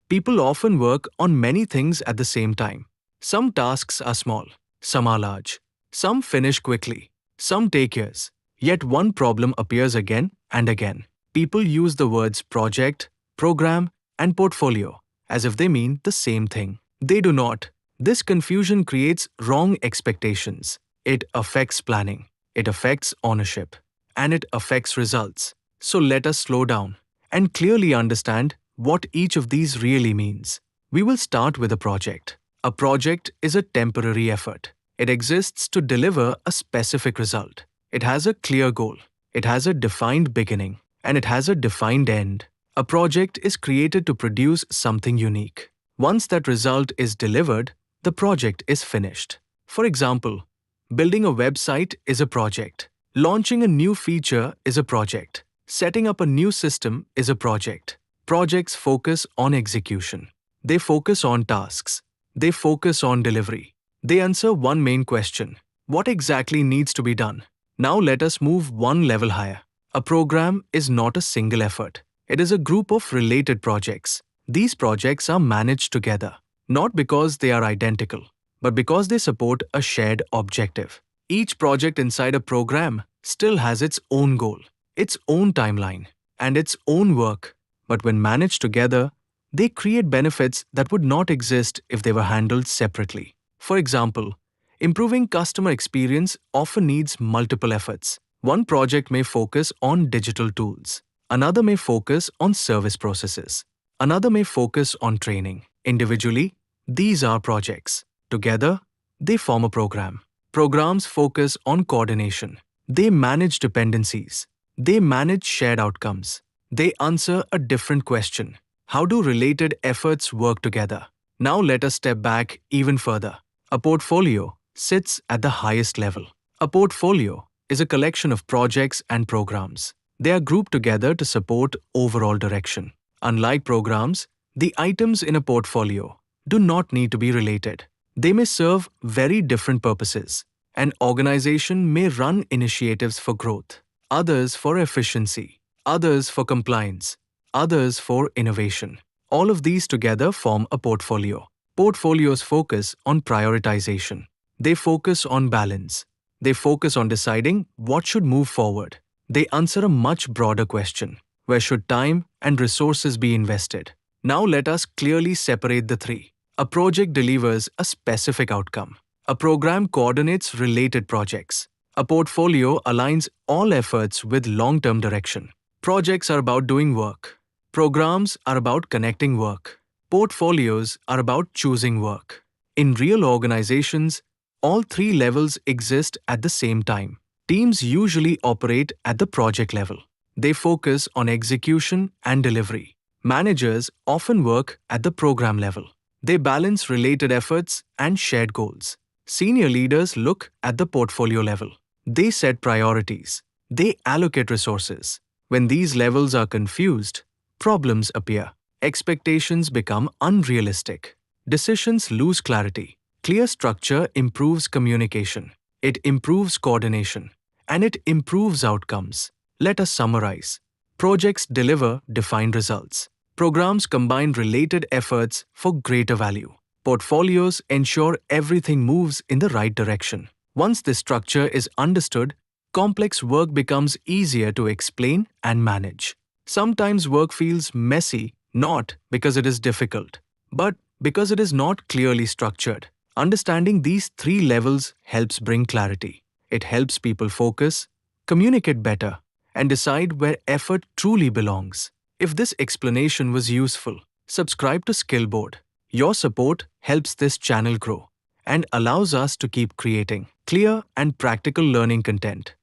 People often work on many things at the same time. Some tasks are small, some are large, some finish quickly, some take years. Yet one problem appears again and again. People use the words project, program, and portfolio as if they mean the same thing. They do not. This confusion creates wrong expectations. It affects planning, it affects ownership, and it affects results. So let us slow down and clearly understand what each of these really means. We will start with a project. A project is a temporary effort. It exists to deliver a specific result. It has a clear goal. It has a defined beginning. And it has a defined end. A project is created to produce something unique. Once that result is delivered, the project is finished. For example, building a website is a project. Launching a new feature is a project. Setting up a new system is a project. Projects focus on execution. They focus on tasks. They focus on delivery. They answer one main question: what exactly needs to be done? Now let us move one level higher. A program is not a single effort. It is a group of related projects. These projects are managed together, not because they are identical, but because they support a shared objective. Each project inside a program still has its own goal, its own timeline, and its own work. But when managed together, they create benefits that would not exist if they were handled separately. For example, improving customer experience often needs multiple efforts. One project may focus on digital tools. Another may focus on service processes. Another may focus on training. Individually, these are projects. Together, they form a program. Programs focus on coordination. They manage dependencies. They manage shared outcomes. They answer a different question: how do related efforts work together? Now let us step back even further. A portfolio sits at the highest level. A portfolio is a collection of projects and programs. They are grouped together to support overall direction. Unlike programs, the items in a portfolio do not need to be related. They may serve very different purposes. An organization may run initiatives for growth, others for efficiency, others for compliance, others for innovation. All of these together form a portfolio. Portfolios focus on prioritization. They focus on balance. They focus on deciding what should move forward. They answer a much broader question: where should time and resources be invested? Now let us clearly separate the three. A project delivers a specific outcome. A program coordinates related projects. A portfolio aligns all efforts with long-term direction. Projects are about doing work. Programs are about connecting work. Portfolios are about choosing work. In real organizations, all three levels exist at the same time. Teams usually operate at the project level. They focus on execution and delivery. Managers often work at the program level. They balance related efforts and shared goals. Senior leaders look at the portfolio level. They set priorities. They allocate resources. When these levels are confused, problems appear. Expectations become unrealistic. Decisions lose clarity. Clear structure improves communication. It improves coordination. And it improves outcomes. Let us summarize. Projects deliver defined results. Programs combine related efforts for greater value. Portfolios ensure everything moves in the right direction. Once this structure is understood, complex work becomes easier to explain and manage. Sometimes work feels messy, not because it is difficult, but because it is not clearly structured. Understanding these three levels helps bring clarity. It helps people focus, communicate better, and decide where effort truly belongs. If this explanation was useful, subscribe to Skillboard. Your support helps this channel grow and allows us to keep creating clear and practical learning content.